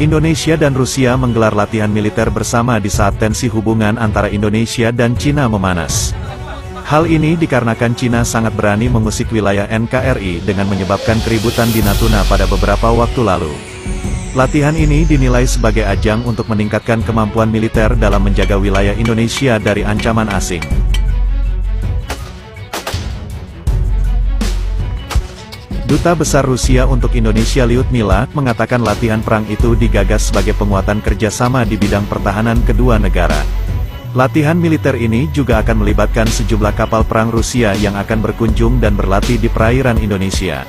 Indonesia dan Rusia menggelar latihan militer bersama di saat tensi hubungan antara Indonesia dan Cina memanas. Hal ini dikarenakan Cina sangat berani mengusik wilayah NKRI dengan menyebabkan keributan di Natuna pada beberapa waktu lalu. Latihan ini dinilai sebagai ajang untuk meningkatkan kemampuan militer dalam menjaga wilayah Indonesia dari ancaman asing. Duta Besar Rusia untuk Indonesia Lyudmila mengatakan latihan perang itu digagas sebagai penguatan kerjasama di bidang pertahanan kedua negara. Latihan militer ini juga akan melibatkan sejumlah kapal perang Rusia yang akan berkunjung dan berlatih di perairan Indonesia.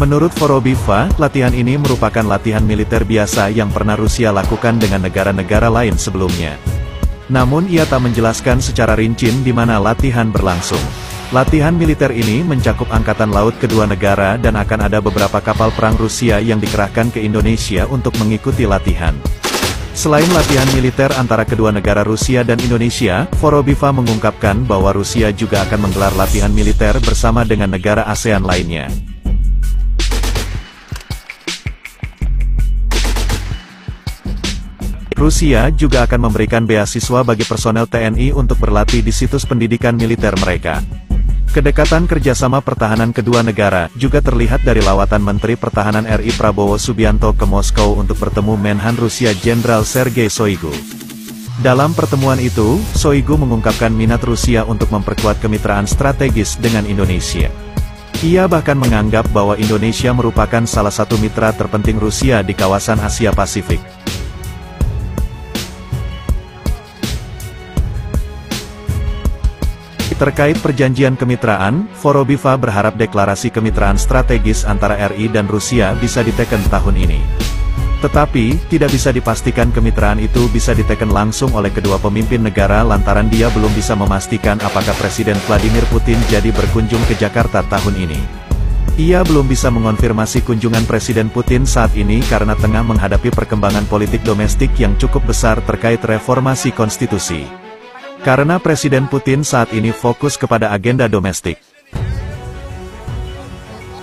Menurut Vorobifa, latihan ini merupakan latihan militer biasa yang pernah Rusia lakukan dengan negara-negara lain sebelumnya. Namun ia tak menjelaskan secara rinci di mana latihan berlangsung. Latihan militer ini mencakup angkatan laut kedua negara dan akan ada beberapa kapal perang Rusia yang dikerahkan ke Indonesia untuk mengikuti latihan. Selain latihan militer antara kedua negara Rusia dan Indonesia, Vorobifa mengungkapkan bahwa Rusia juga akan menggelar latihan militer bersama dengan negara ASEAN lainnya. Rusia juga akan memberikan beasiswa bagi personel TNI untuk berlatih di situs pendidikan militer mereka. Kedekatan kerjasama pertahanan kedua negara juga terlihat dari lawatan Menteri Pertahanan RI Prabowo Subianto ke Moskow untuk bertemu Menhan Rusia Jenderal Sergei Shoigu. Dalam pertemuan itu, Shoigu mengungkapkan minat Rusia untuk memperkuat kemitraan strategis dengan Indonesia. Ia bahkan menganggap bahwa Indonesia merupakan salah satu mitra terpenting Rusia di kawasan Asia Pasifik. Terkait perjanjian kemitraan, Vorobifa berharap deklarasi kemitraan strategis antara RI dan Rusia bisa diteken tahun ini. Tetapi, tidak bisa dipastikan kemitraan itu bisa diteken langsung oleh kedua pemimpin negara lantaran dia belum bisa memastikan apakah Presiden Vladimir Putin jadi berkunjung ke Jakarta tahun ini. Ia belum bisa mengonfirmasi kunjungan Presiden Putin saat ini karena tengah menghadapi perkembangan politik domestik yang cukup besar terkait reformasi konstitusi. Karena Presiden Putin saat ini fokus kepada agenda domestik.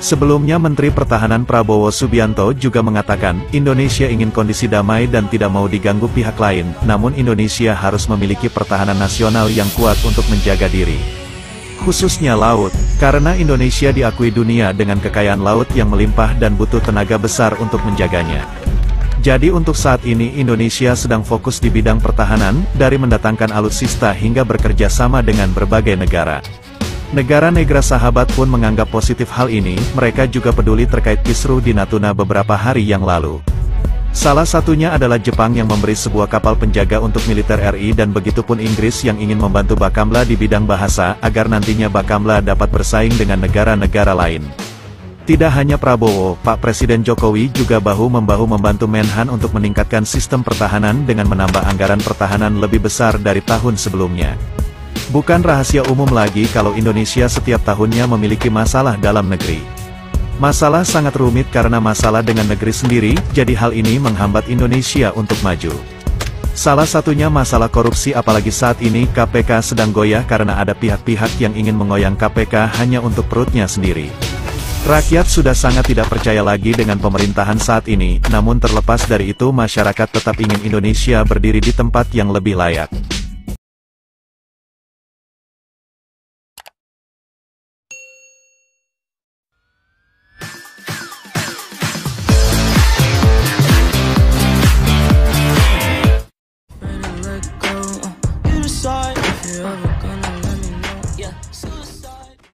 Sebelumnya Menteri Pertahanan Prabowo Subianto juga mengatakan, Indonesia ingin kondisi damai dan tidak mau diganggu pihak lain, namun Indonesia harus memiliki pertahanan nasional yang kuat untuk menjaga diri. Khususnya laut, karena Indonesia diakui dunia dengan kekayaan laut yang melimpah dan butuh tenaga besar untuk menjaganya. Jadi untuk saat ini Indonesia sedang fokus di bidang pertahanan, dari mendatangkan alutsista hingga bekerja sama dengan berbagai negara. Negara-negara sahabat pun menganggap positif hal ini, mereka juga peduli terkait kisruh di Natuna beberapa hari yang lalu. Salah satunya adalah Jepang yang memberi sebuah kapal penjaga untuk militer RI dan begitupun Inggris yang ingin membantu Bakamla di bidang bahasa, agar nantinya Bakamla dapat bersaing dengan negara-negara lain. Tidak hanya Prabowo, Pak Presiden Jokowi juga bahu-membahu membantu Menhan untuk meningkatkan sistem pertahanan dengan menambah anggaran pertahanan lebih besar dari tahun sebelumnya. Bukan rahasia umum lagi kalau Indonesia setiap tahunnya memiliki masalah dalam negeri. Masalah sangat rumit karena masalah dengan negeri sendiri, jadi hal ini menghambat Indonesia untuk maju. Salah satunya masalah korupsi, apalagi saat ini KPK sedang goyah karena ada pihak-pihak yang ingin mengoyang KPK hanya untuk perutnya sendiri. Rakyat sudah sangat tidak percaya lagi dengan pemerintahan saat ini, namun terlepas dari itu masyarakat tetap ingin Indonesia berdiri di tempat yang lebih layak.